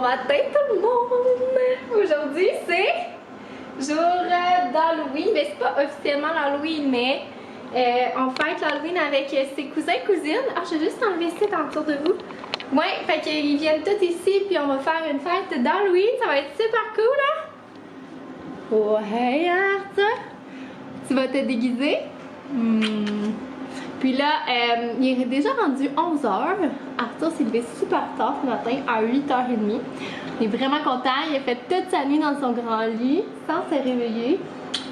matin tout le monde! Aujourd'hui c'est jour d'Halloween, mais c'est pas officiellement l'Halloween, mais on fête l'Halloween avec ses cousins et cousines. Ah, je vais juste enlever ça autour de vous. Ouais, fait qu'ils viennent tous ici, puis on va faire une fête d'Halloween, ça va être super cool, hein? Oh, hey Arthur! Tu vas te déguiser? Puis là, il est déjà rendu 11h. Arthur s'est levé super tard ce matin, à 8h30. Il est vraiment content. Il a fait toute sa nuit dans son grand lit, sans se réveiller.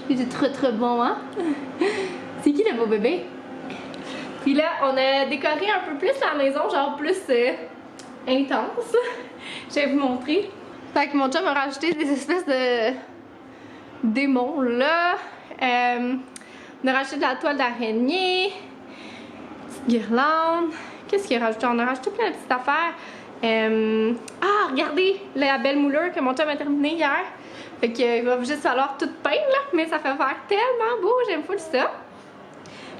C'est trop bon, hein? C'est qui le beau bébé? Puis là, on a décoré un peu plus la maison, genre plus intense. Je vais vous montrer. Fait que mon chum a rajouté des espèces de démons là. On a rajouté de la toile d'araignée. Guirlande. Qu'est-ce qu'il a rajouté? On a rajouté plein de petites affaires. Ah, regardez la belle moulure que mon chum a terminée hier. Fait qu'il va juste falloir tout peindre là, mais ça fait faire tellement beau, j'aime full ça.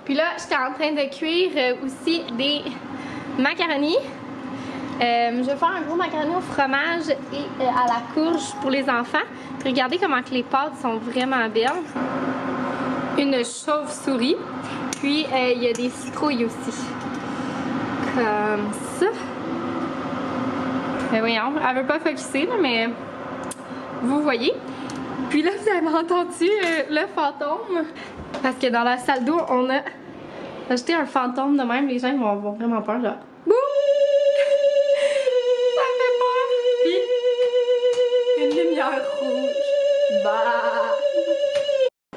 Puis là, j'étais en train de cuire aussi des macaronis. Je vais faire un gros macaroni au fromage et à la courge pour les enfants. Puis regardez comment que les pâtes sont vraiment belles. Une chauve-souris. Puis il y a des citrouilles aussi. Comme ça. Mais voyons, elle veut pas focuser là, mais vous voyez. Puis là, vous avez entendu le fantôme. Parce que dans la salle d'eau, on a ajouté un fantôme de même. Les gens vont avoir vraiment peur, genre. Bouh! Ça fait peur! Puis une lumière rouge. Bah!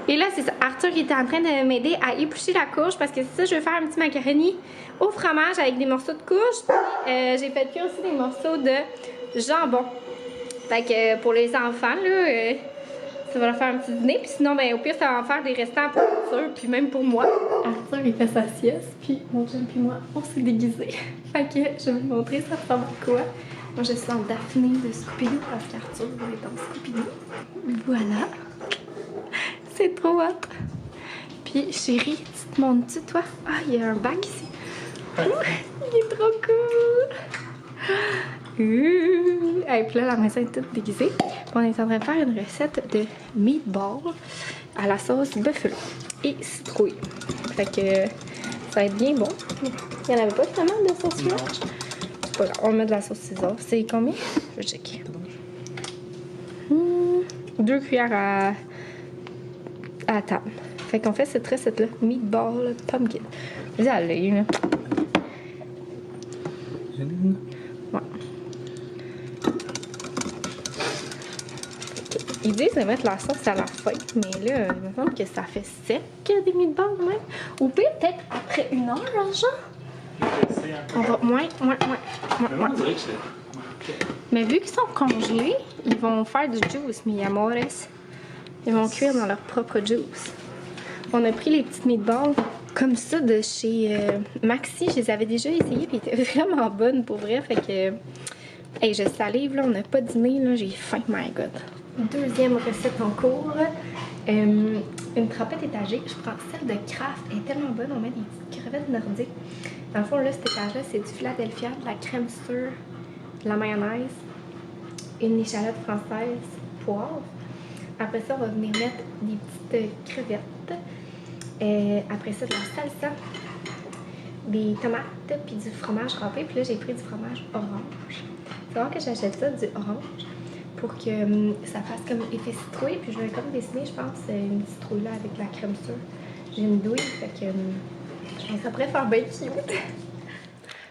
Et là, c'est ça. Arthur il était en train de m'aider à éplucher la courge parce que c'est ça, je vais faire un petit macaroni au fromage avec des morceaux de courge. Puis j'ai fait cuire aussi des morceaux de jambon. Fait que pour les enfants, là, ça va leur faire un petit dîner. Puis sinon, ben, au pire, ça va en faire des restants pour Arthur, puis même pour moi. Arthur, il fait sa sieste, puis mon chum puis moi, on s'est déguisés. Fait que je vais vous montrer ça ressemble à quoi. Moi, je suis en Daphné de Scooby-Doo parce qu'Arthur est dans Scooby-Doo. Voilà. C'est trop hot. Puis chérie, tu te montres-tu toi? Ah, il y a un bac ici. Ouais. Il est trop cool. Et puis là, la maison est toute déguisée. Puis on est en train de faire une recette de meatball à la sauce buffalo et citrouille. Fait que ça va être bien bon. Il n'y en avait pas tellement de sauce là. C'est pas grave, on met de la sauce César. C'est combien? Je vais checker. 2 cuillères à table. Fait qu'on fait cette recette-là. Meatball pumpkin. Vous allez, là. Ouais. Ils disent de mettre la sauce à la fin, mais là, il me semble que ça fait sec des meatballs même. Ou peut-être après 1 heure, genre. On va moins. Mais vu qu'ils sont congelés, ils vont faire du juice, mi amores. Ils vont cuire dans leur propre juice. On a pris les petites meatballs comme ça de chez Maxi. Je les avais déjà essayées et étaient vraiment bonnes pour vrai. Fait que, hey, je salive, là, on n'a pas dîné, là, j'ai faim, my god. Deuxième recette en cours. Une trempette étagée. Je prends celle de Kraft. Elle est tellement bonne, on met des petites crevettes nordiques. Dans le fond, là, cet étage-là, c'est du Philadelphia, de la crème sûre, de la mayonnaise, une échalote française, poivre. Après ça, on va venir mettre des petites crevettes. Après ça, de la salsa, des tomates, puis du fromage râpé. Puis là, j'ai pris du fromage orange. C'est vraiment que j'achète ça, du orange, pour que ça fasse comme effet citrouille. Puis je vais comme dessiner, je pense, une citrouille là avec la crème sûre. J'ai une douille, fait que je pense que ça pourrait faire bien cute.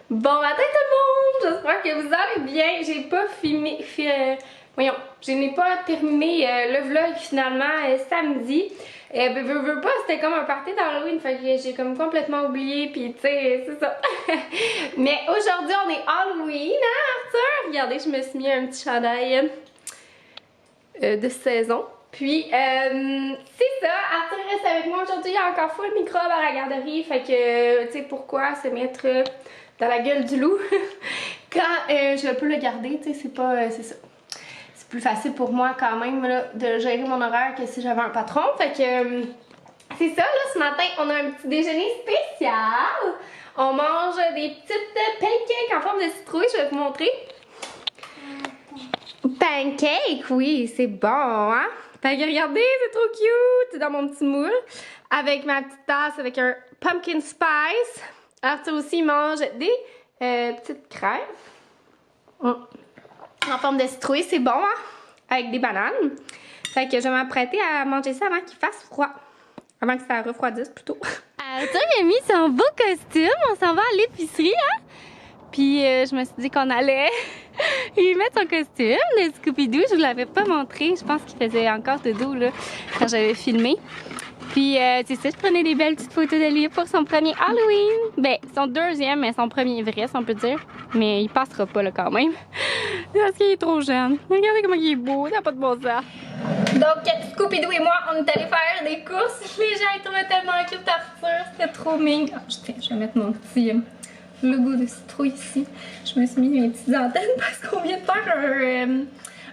Bon matin tout le monde! J'espère que vous allez bien. J'ai pas filmé... Voyons, je n'ai pas terminé le vlog finalement samedi. Veux pas, c'était comme un party d'Halloween, fait que j'ai comme complètement oublié, puis tu sais, c'est ça. Mais aujourd'hui, on est Halloween, hein Arthur? Regardez, je me suis mis un petit chandail de saison. Puis, c'est ça, Arthur reste avec moi aujourd'hui, il y a encore full microbe à la garderie, fait que, tu sais, pourquoi se mettre dans la gueule du loup quand je peux le garder, tu sais, c'est pas, c'est ça. Plus facile pour moi quand même là, de gérer mon horaire que si j'avais un patron. Fait que c'est ça là, ce matin on a un petit déjeuner spécial. On mange des petites pancakes en forme de citrouille, je vais vous montrer. Pancake, oui, c'est bon, hein? Fait que regardez, c'est trop cute! Dans mon petit moule, avec ma petite tasse avec un pumpkin spice. Arthur aussi mange des petites crêpes. En forme de citrouille, c'est bon, hein? Avec des bananes. Fait que je vais m'apprêter à manger ça avant qu'il fasse froid. Avant que ça refroidisse, plutôt. Arthur a mis son beau costume. On s'en va à l'épicerie, hein? Puis je me suis dit qu'on allait lui mettre son costume de Scooby-Doo. Je vous l'avais pas montré. Je pense qu'il faisait encore dodo là, quand j'avais filmé. Puis c'est ça, je prenais des belles petites photos de lui pour son premier Halloween. Ben, son deuxième, mais son premier vrai, si on peut dire. Mais il passera pas là quand même. Parce qu'il est trop jeune. Regardez comment il est beau, ça n'a pas de bon sens. Donc, Scooby-Doo et moi, on est allés faire des courses. Les gens, ils trouvaient tellement cute Arthur. C'était trop mignon. Oh, je vais mettre mon petit logo de citrouille ici. Je me suis mis mes petites antennes parce qu'on vient de faire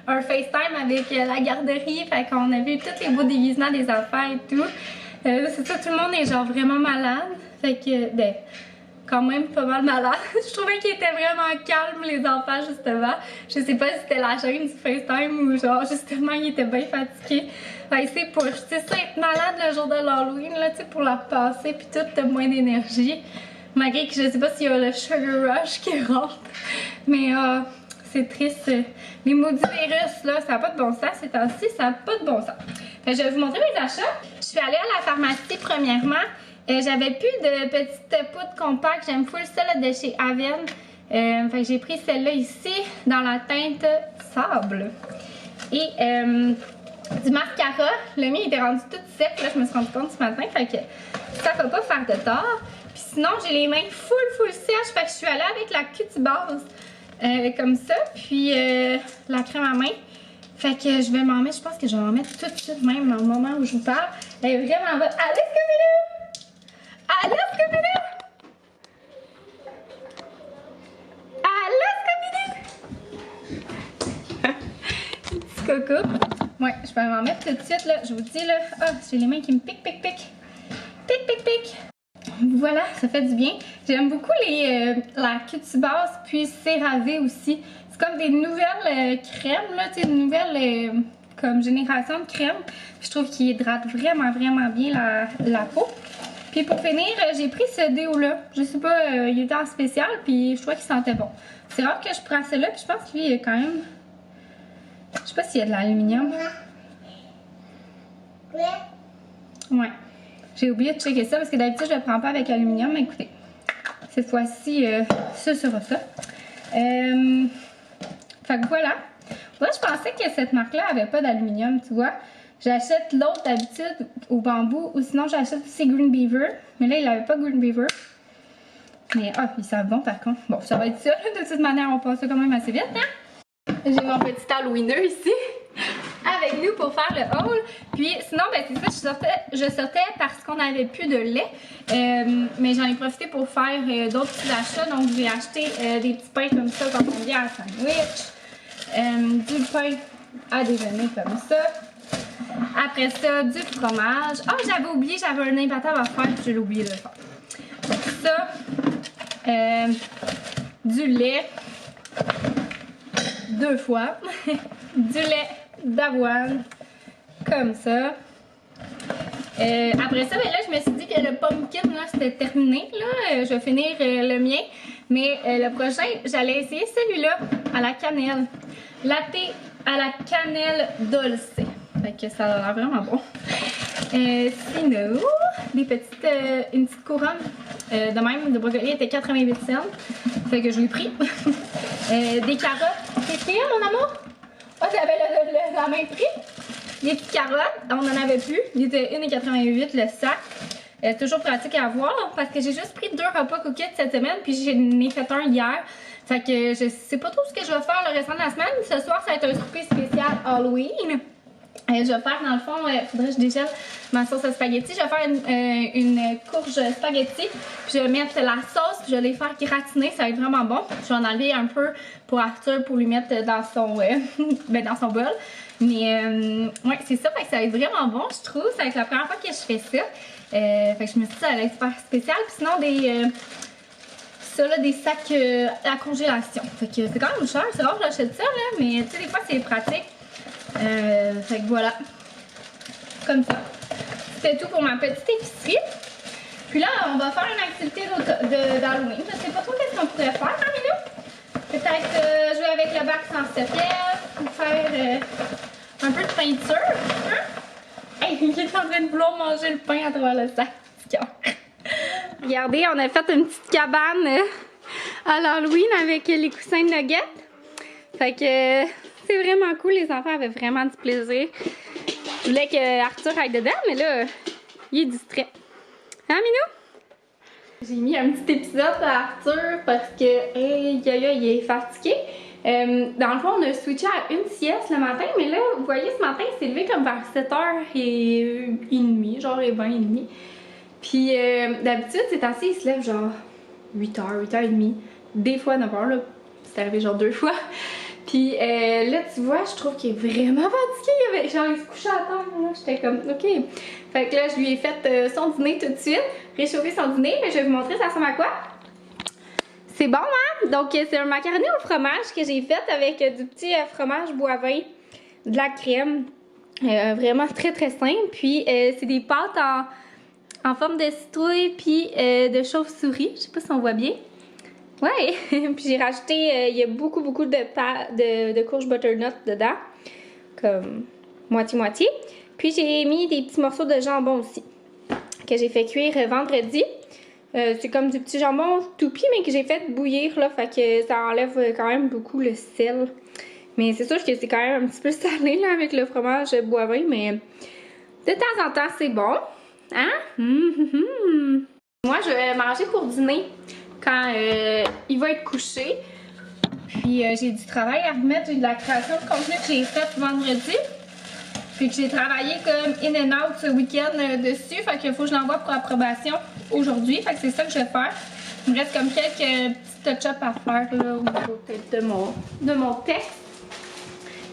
un FaceTime avec la garderie. Fait qu'on a vu tous les beaux déguisements des enfants et tout. C'est ça, tout le monde est genre vraiment malade. Fait que, ben, quand même pas mal malade. Je trouvais qu'ils étaient vraiment calmes, les enfants, justement. Je sais pas si c'était la chaîne du FaceTime ou genre, justement, ils étaient bien fatigués. Fait que c'est pour, tu sais, ça, être malade le jour de l'Halloween, là, tu sais, pour leur passer, puis tout, t'as moins d'énergie. Malgré que je sais pas s'il y a le sugar rush qui rentre. Mais c'est triste. Les maudits virus, là, ça n'a pas de bon sens. Ces temps-ci, ça n'a pas de bon sens. Fait que je vais vous montrer mes achats. Je suis allée à la pharmacie premièrement. J'avais plus de petites poudres compactes. J'aime full celle de chez Aven. Fait que j'ai pris celle-là ici dans la teinte sable. Et du mascara. Le mien était rendu tout sec. Là, je me suis rendu compte ce matin. Fait que ça ne va pas faire de tort. Puis sinon, j'ai les mains full sèches. Fait que je suis allée avec la cutie base comme ça. Puis la crème à main. Fait que je vais m'en mettre. Je pense que je vais m'en mettre tout de suite même au moment où je vous parle. Elle est vraiment bonne. Allez, Scooby-Doo! Allô, Scooby-Doo! Allô, Scooby-Doo! Petit coco. Ouais, je vais m'en mettre tout de suite, là. Je vous dis, là. Ah, j'ai les mains qui me piquent. Pique. Voilà, ça fait du bien. J'aime beaucoup la cutie base, puis CeraVe aussi. C'est comme des nouvelles crèmes, là. Tu sais, une nouvelle comme génération de crème. Je trouve qu'il hydrate vraiment bien la peau. Puis pour finir, j'ai pris ce déo-là. Je sais pas, il était en spécial, puis je trouvais qu'il sentait bon. C'est rare que je prends celui-là, puis je pense qu'il est quand même... Je sais pas s'il y a de l'aluminium. Ouais. J'ai oublié de checker ça, parce que d'habitude, je le prends pas avec aluminium. Mais écoutez, cette fois-ci, ce sera ça. Fait que voilà. Moi, je pensais que cette marque-là avait pas d'aluminium, tu vois. J'achète l'autre d'habitude au bambou ou sinon j'achète aussi Green Beaver. Mais là, il n'avait pas Green Beaver. Mais ils savent bon par contre. Bon, ça va être ça. De toute manière, on passe ça quand même assez vite, hein? J'ai mon petit Halloweener ici avec nous pour faire le haul. Puis sinon, ben c'est ça, je sortais parce qu'on n'avait plus de lait. Mais j'en ai profité pour faire d'autres petits achats. Donc j'ai acheté des petits pains comme ça quand on vient à sandwich. Du pain à déjeuner comme ça. Après ça, du fromage. Ah, j'avais oublié, j'avais un imbattable à faire, puis je l'ai oublié de le faire. Donc ça, du lait, 2 fois. Du lait d'avoine, comme ça. Après ça, ben là, je me suis dit que le pumpkin, là, c'était terminé. Là. Je vais finir le mien. Mais le prochain, j'allais essayer celui-là à la cannelle. Latte à la cannelle dolce. Fait que ça a l'air vraiment bon. Sinon, une petite couronne de même, de brocoli, était 88 cents. Fait que je l'ai pris. Des carottes. Qu'est-ce qu'il y a, mon amour? Ah, t'avais la même prix. Des petites carottes, on en avait plus. Il était 1,88 le sac. Toujours pratique à avoir parce que j'ai juste pris 2 repas cookies cette semaine, puis j'en ai fait un hier. Fait que je sais pas trop ce que je vais faire le restant de la semaine. Ce soir, ça va être un souper spécial Halloween. Je vais faire, dans le fond, faudrait que je dégèle ma sauce à spaghetti. Je vais faire une courge spaghetti. Puis je vais mettre la sauce, puis je vais les faire gratiner. Ça va être vraiment bon. Je vais en enlever un peu pour Arthur pour lui mettre dans son, dans son bol. Mais ouais, c'est ça. Fait que ça va être vraiment bon, je trouve. Ça va être la première fois que je fais ça. Fait que je me suis dit que ça allait être super spécial. Puis sinon, ça, là, des sacs à congélation. Fait que c'est quand même cher, c'est rare que j'achète ça, là, mais tu sais, des fois, c'est pratique. Fait que voilà. Comme ça. C'était tout pour ma petite épicerie. Puis là, on va faire une activité d'Halloween. Je sais pas trop qu'est-ce qu'on pourrait faire, hein, Minou? Peut-être jouer avec le bac sans pièces ou faire un peu de peinture. Hein? Hey, il est en train de vouloir manger le pain à travers le sac. Regardez, on a fait une petite cabane à l'Halloween avec les coussins de nuggets. Fait que c'est vraiment cool, les enfants avaient vraiment du plaisir. Je voulais que Arthur aille dedans, mais là, il est distrait. Hein, Minou? J'ai mis un petit épisode à Arthur parce que, hey, il est fatigué. Dans le fond, on a switché à une sieste le matin, mais là, vous voyez, ce matin, il s'est levé comme vers 7h30, genre 20h30. Puis d'habitude, c'est assez, il se lève genre 8h, 8h30, des fois 9h, là. C'est arrivé genre 2 fois. Puis là, tu vois, je trouve qu'il est vraiment fatigué. Genre, il se couchait à terre, là. J'étais comme, ok. Fait que là, je lui ai fait son dîner tout de suite, réchauffer son dîner, mais je vais vous montrer ça ressemble à quoi. C'est bon, hein? Donc, c'est un macaroni au fromage que j'ai fait avec du petit fromage boivin, de la crème. Vraiment très très simple. Puis, c'est des pâtes en forme de citrouille puis de chauve-souris. Je sais pas si on voit bien. Ouais! Puis j'ai rajouté, il y a beaucoup de courges butternut dedans. Comme moitié-moitié. Puis j'ai mis des petits morceaux de jambon aussi. Que j'ai fait cuire vendredi. C'est comme du petit jambon toupie, mais que j'ai fait bouillir, là. Fait que ça enlève quand même beaucoup le sel. Mais c'est sûr que c'est quand même un petit peu salé, là, avec le fromage boivin. Mais de temps en temps, c'est bon. Hein? Moi, je vais manger pour dîner quand il va être couché. Puis j'ai du travail à remettre. J'ai de la création de contenu que j'ai faite vendredi. Puis que j'ai travaillé comme in and out ce week-end dessus. Fait qu'il faut que je l'envoie pour approbation aujourd'hui. Fait que c'est ça que je vais faire. Il me reste comme quelques petits touch-ups à faire là, au niveau de mon texte.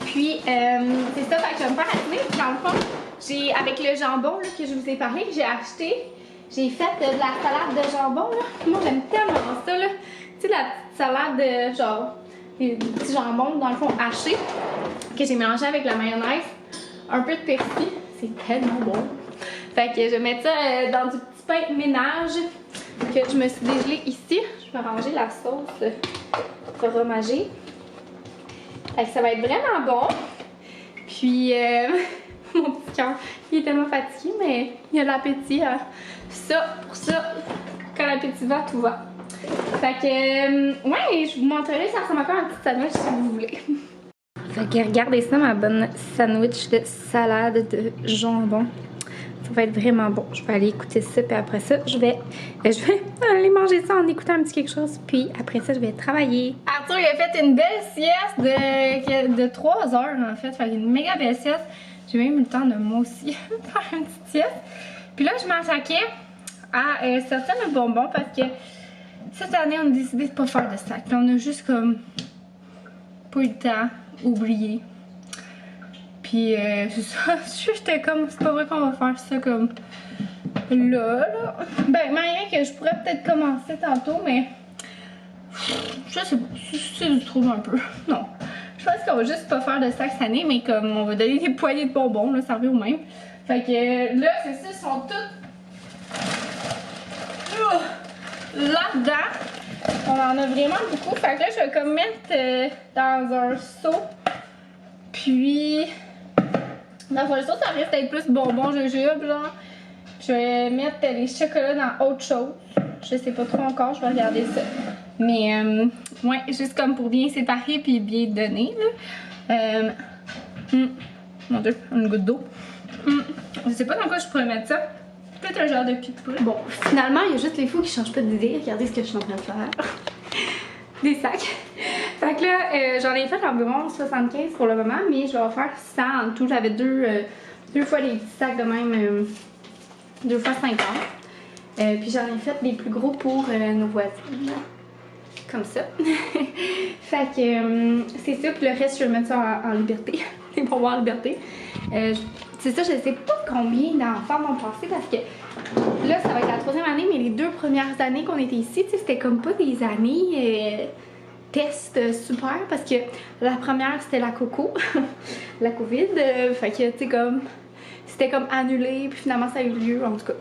Puis c'est ça, fait que je vais me faire à dîner. Dans le fond, j'ai avec le jambon là, que je vous ai parlé, que j'ai acheté. J'ai fait de la salade de jambon, là. Moi, j'aime tellement ça, là. Tu sais, la petite salade, genre, des petits jambons, dans le fond, hachés, que j'ai mélangé avec la mayonnaise. Un peu de persil. C'est tellement bon. Fait que je vais mettre ça dans du petit pain de ménage que je me suis dégelé ici. Je vais ranger la sauce fromagée. Fait que ça va être vraiment bon. Puis, mon petit cœur, il est tellement fatigué, mais il a l'appétit. Pour ça, quand l'appétit va, tout va. Fait que, ouais, je vous montrerai ça ressemble à quoi un petit sandwich si vous voulez. Fait que regardez ça, ma bonne sandwich de salade de jambon. Ça va être vraiment bon. Je vais aller écouter ça, puis après ça, je vais aller manger ça en écoutant un petit quelque chose. Puis après ça, je vais travailler. Arthur, il a fait une belle sieste de 3 heures, en fait. Fait une méga belle sieste. J'ai même eu le temps de moi aussi faire une petite sieste. Puis là, je m'attaquais à sortir mes bonbons parce que cette année, on a décidé de pas faire de sac. Puis on a juste comme pas eu le temps, oublié. Puis c'est ça, j'étais comme, c'est pas vrai qu'on va faire ça comme là. Ben, malgré que je pourrais peut-être commencer tantôt, mais je sais pas, c'est du trouble un peu. Non, je pense qu'on va juste pas faire de sac cette année, mais comme on va donner des poignées de bonbons, là, ça revient au même. Fait que là, c'est ça, ils sont tous là-dedans. On en a vraiment beaucoup. Fait que là, je vais comme mettre dans un seau. Puis, dans un seau, ça risque d'être plus bonbons, jujubes, genre. Je vais mettre les chocolats dans autre chose. Je sais pas trop encore, je vais regarder ça. Mais, ouais, juste comme pour bien séparer puis bien donner, là. Mon Dieu, une goutte d'eau. Je sais pas dans quoi je pourrais mettre ça. Peut-être un genre de pied de poule. Bon, finalement, il y a juste les fous qui changent pas d'idée. Regardez ce que je suis en train de faire. Des sacs. Fait que là, j'en ai fait environ 75 pour le moment, mais je vais en faire 100 en tout. J'avais deux fois les petits sacs de même, 2 fois 50. Puis j'en ai fait des plus gros pour nos voisines. Comme ça. Fait que c'est ça, puis le reste, je vais mettre ça en liberté. Les bonbons en liberté. C'est ça, je sais pas combien d'enfants vont passer parce que là, ça va être la 3e année, mais les 2 premières années qu'on était ici, tu sais, c'était comme pas des années test super parce que la première c'était la coco, la COVID, fait que tu sais comme c'était comme annulé puis finalement ça a eu lieu en tout cas.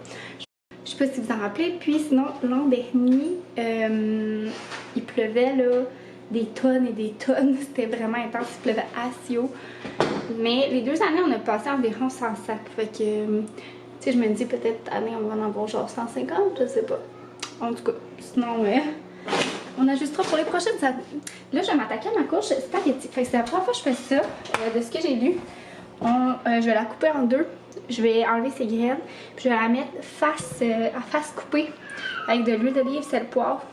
Je sais pas si vous en rappelez, puis sinon l'an dernier il pleuvait là des tonnes et des tonnes, c'était vraiment intense, il pleuvait assez haut. Mais les 2 années on a passé environ 100 sacs, fait que tu sais je me dis peut-être cette année on va en avoir genre 150, je sais pas. En tout cas, sinon on ajustera pour les prochaines années. Là, je vais m'attaquer à ma courge spaghetti. Fait que c'est la première fois que je fais ça, de ce que j'ai lu. Je vais la couper en 2. Je vais enlever ses graines. Puis je vais la mettre à face coupée avec de l'huile d'olive, sel, poivre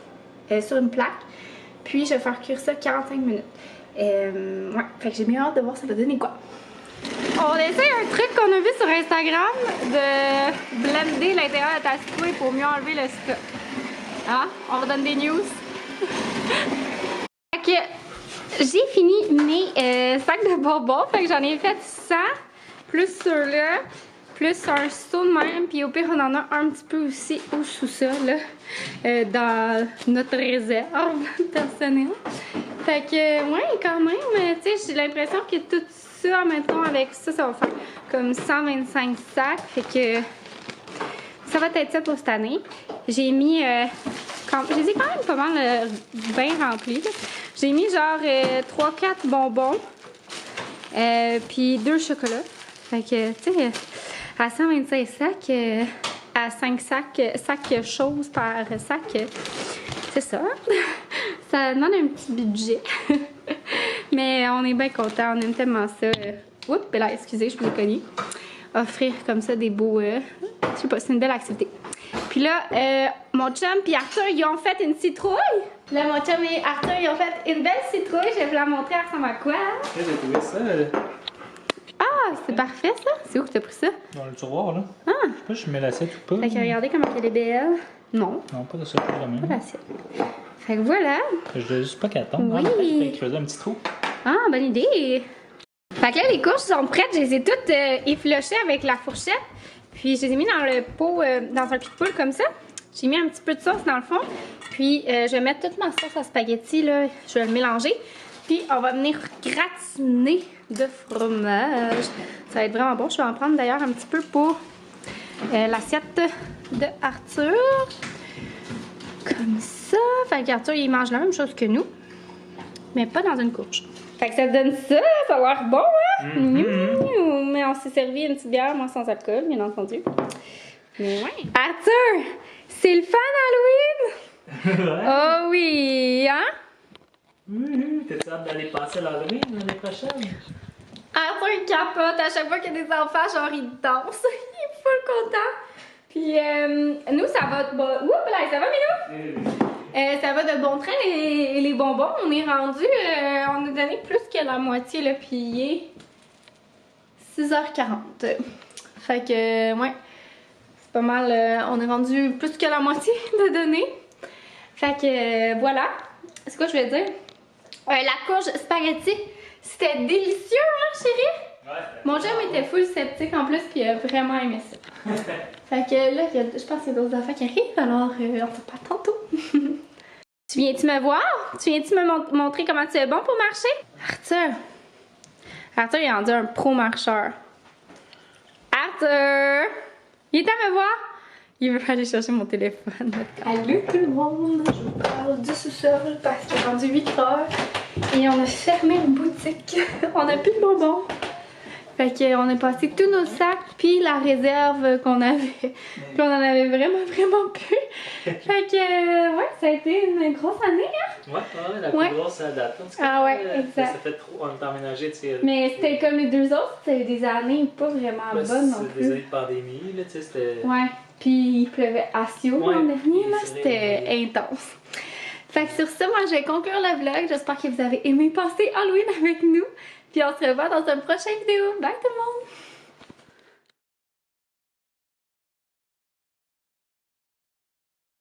sur une plaque. Puis je vais faire cuire ça 45 minutes. Ouais, fait que j'ai bien hâte de voir ça va donner quoi. On essaie un truc qu'on a vu sur Instagram de blender l'intérieur de ta soupe pour mieux enlever le stock. Ah, on redonne des news. Fait que j'ai fini mes sacs de bonbons. Fait que j'en ai fait 100 plus ceux-là, plus un seau de même. Puis au pire, on en a un petit peu aussi au sous-sol, dans notre réserve personnelle. Fait que, ouais, quand même, tu sais, j'ai l'impression que tout ça, mettons, avec ça, ça va faire comme 125 sacs. Fait que ça va être ça pour cette année. J'ai mis, je les ai quand même pas mal bien remplis. J'ai mis genre 3-4 bonbons, puis 2 chocolats. Fait que, tu sais, à 125 sacs, à 5 sacs choses par sac, c'est ça. Ça demande un petit budget. Mais on est bien contents, on aime tellement ça. Oups, là, excusez, je vous ai cogné. Offrir comme ça des beaux... je sais pas, c'est une belle activité. Puis là, mon chum et Arthur, ils ont fait une citrouille. Là, mon chum et Arthur, ils ont fait une belle citrouille. Je vais vous la montrer, elle ressemble à quoi. J'ai trouvé ça. Ah, c'est parfait ça. C'est où que t'as pris ça? Dans le tiroir, là. Ah. Je sais pas si je mets l'assiette ou pas. Fait que regardez comment elle est belle. Non. Non, pas de ça, pas de même. Pas l'assiette. Fait que voilà. Je dois juste pas qu'elle tombe. Oui. Ah, je vais creuser un petit trou. Ah, bonne idée. Fait que là, les courges sont prêtes. Je les ai toutes effilochées avec la fourchette. Puis, je les ai mis dans le pot, dans un pic de poule comme ça. J'ai mis un petit peu de sauce dans le fond. Puis, je vais mettre toute ma sauce à spaghetti, là. Je vais le mélanger. Puis, on va venir gratiner de fromage. Ça va être vraiment bon. Je vais en prendre d'ailleurs un petit peu pour l'assiette de Arthur. Comme ça. Fait qu'Arthur, il mange la même chose que nous. Mais pas dans une courge. Fait que ça donne ça. Ça a l'air bon, hein? Mais on s'est servi une petite bière, moi sans alcool, bien entendu. Mais ouais. Arthur, c'est le fun Halloween? Ouais. Oh oui, hein? T'es hâte d'aller passer l'Halloween l'année prochaine? Arthur, il capote. À chaque fois qu'il y a des enfants, genre, il danse. Il est full content. Puis, nous, ça va... Oups, là, ça va, Milou? Ça va de bon train, les bonbons. On est rendu... on a donné plus que la moitié, là, puis il est 6h40. Fait que, ouais, c'est pas mal. On est rendu plus que la moitié de donner. Fait que, voilà. C'est quoi je vais dire? La courge spaghetti, c'était délicieux, hein, chérie? Ouais. Mon chum était full sceptique en plus, puis il a vraiment aimé ça. Fait que là, je pense qu'il y a d'autres affaires qui arrivent, alors on se parle tantôt. Tu viens-tu me voir? Tu viens-tu me montrer comment tu es bon pour marcher? Arthur, il est rendu un pro marcheur. Arthur! Il est à me voir? Il veut aller chercher mon téléphone. Allô tout le monde! Je vous parle du sous-sol parce qu'il est rendu 8h et on a fermé la boutique. On n'a plus de bonbons. Fait qu'on a passé tous nos sacs puis la réserve qu'on avait. Puis on en avait vraiment plus. Fait que ouais, ça a été une grosse année, hein? Ouais, la plus grosse à date. Ah ouais, exact. Ça fait trop, on est emménagé, tu sais. Mais c'était comme les deux autres, c'était des années pas vraiment bonnes non C'est plus. des années de pandémie, là, tu sais, c'était... Ouais, puis il pleuvait assez haut l'an dernier, là, c'est c'était intense. Fait que sur ça, moi je vais conclure le vlog. J'espère que vous avez aimé passer Halloween avec nous. Puis on se revoit dans une prochaine vidéo. Bye tout le monde!